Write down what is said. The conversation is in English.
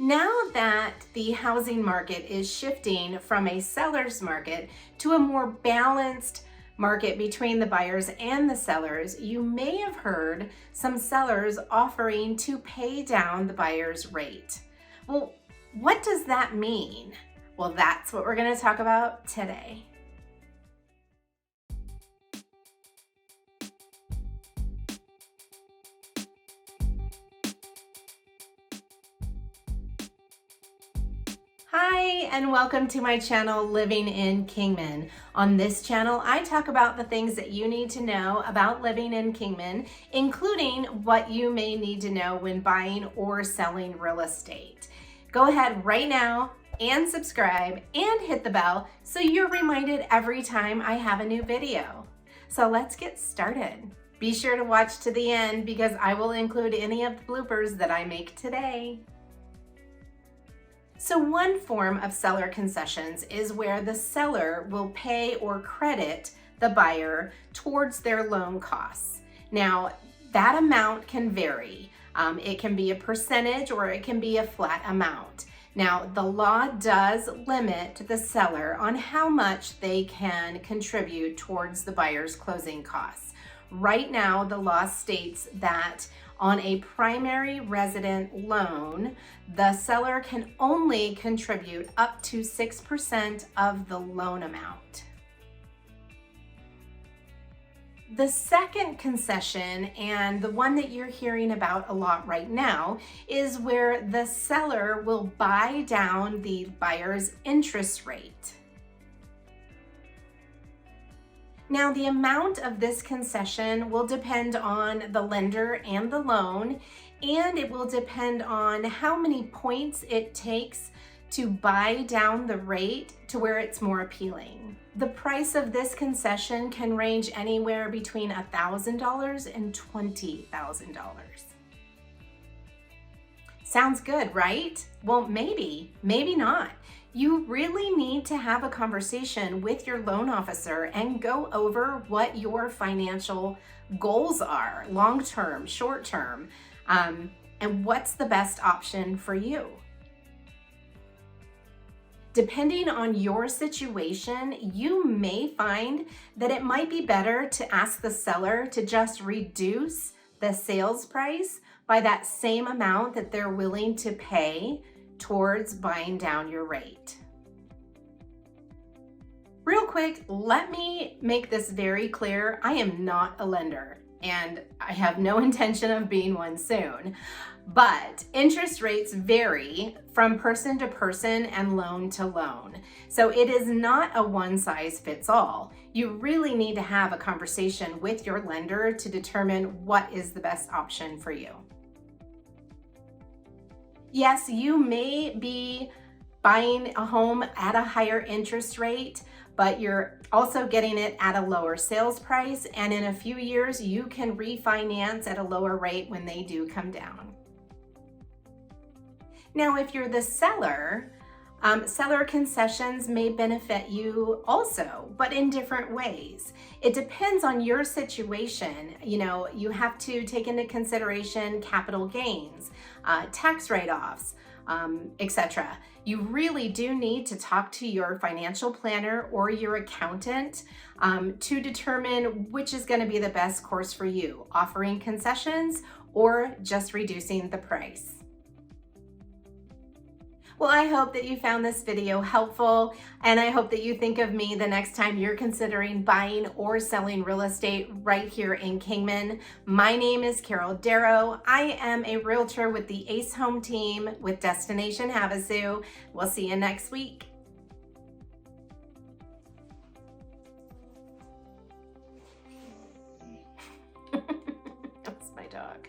Now that the housing market is shifting from a seller's market to a more balanced market between the buyers and the sellers, you may have heard some sellers offering to pay down the buyer's rate. Well, what does that mean? Well, that's what we're going to talk about today. Hi, and welcome to my channel, Living in Kingman. On this channel, I talk about the things that you need to know about living in Kingman, including what you may need to know when buying or selling real estate. Go ahead right now and subscribe and hit the bell so you're reminded every time I have a new video. So let's get started. Be sure to watch to the end because I will include any of the bloopers that I make today. So one form of seller concessions is where the seller will pay or credit the buyer towards their loan costs. Now, that amount can vary. It can be a percentage or it can be a flat amount. Now, the law does limit the seller on how much they can contribute towards the buyer's closing costs. Right now, the law states that on a primary resident loan, the seller can only contribute up to 6% of the loan amount. The second concession, and the one that you're hearing about a lot right now, is where the seller will buy down the buyer's interest rate. Now, the amount of this concession will depend on the lender and the loan, and it will depend on how many points it takes to buy down the rate to where it's more appealing. The price of this concession can range anywhere between $1,000 and $20,000. Sounds good, right? Well, maybe not. You really need to have a conversation with your loan officer and go over what your financial goals are, long-term, short-term, and what's the best option for you. Depending on your situation, you may find that it might be better to ask the seller to just reduce the sales price by that same amount that they're willing to pay towards buying down your rate. Real quick, let me make this very clear. I am not a lender, and I have no intention of being one soon. But interest rates vary from person to person and loan to loan. So it is not a one size fits all. You really need to have a conversation with your lender to determine what is the best option for you. Yes, you may be buying a home at a higher interest rate, but you're also getting it at a lower sales price. And in a few years, you can refinance at a lower rate when they do come down. Now, if you're the seller, seller concessions may benefit you also, but in different ways. It depends on your situation. You know, you have to take into consideration capital gains, tax write-offs, etc. You really do need to talk to your financial planner or your accountant to determine which is going to be the best course for you, offering concessions or just reducing the price. Well, I hope that you found this video helpful, and I hope that you think of me the next time you're considering buying or selling real estate right here in Kingman. My name is Carol Darrow. I am a realtor with the Ace Home team with Destination Havasu. We'll see you next week. That's my dog.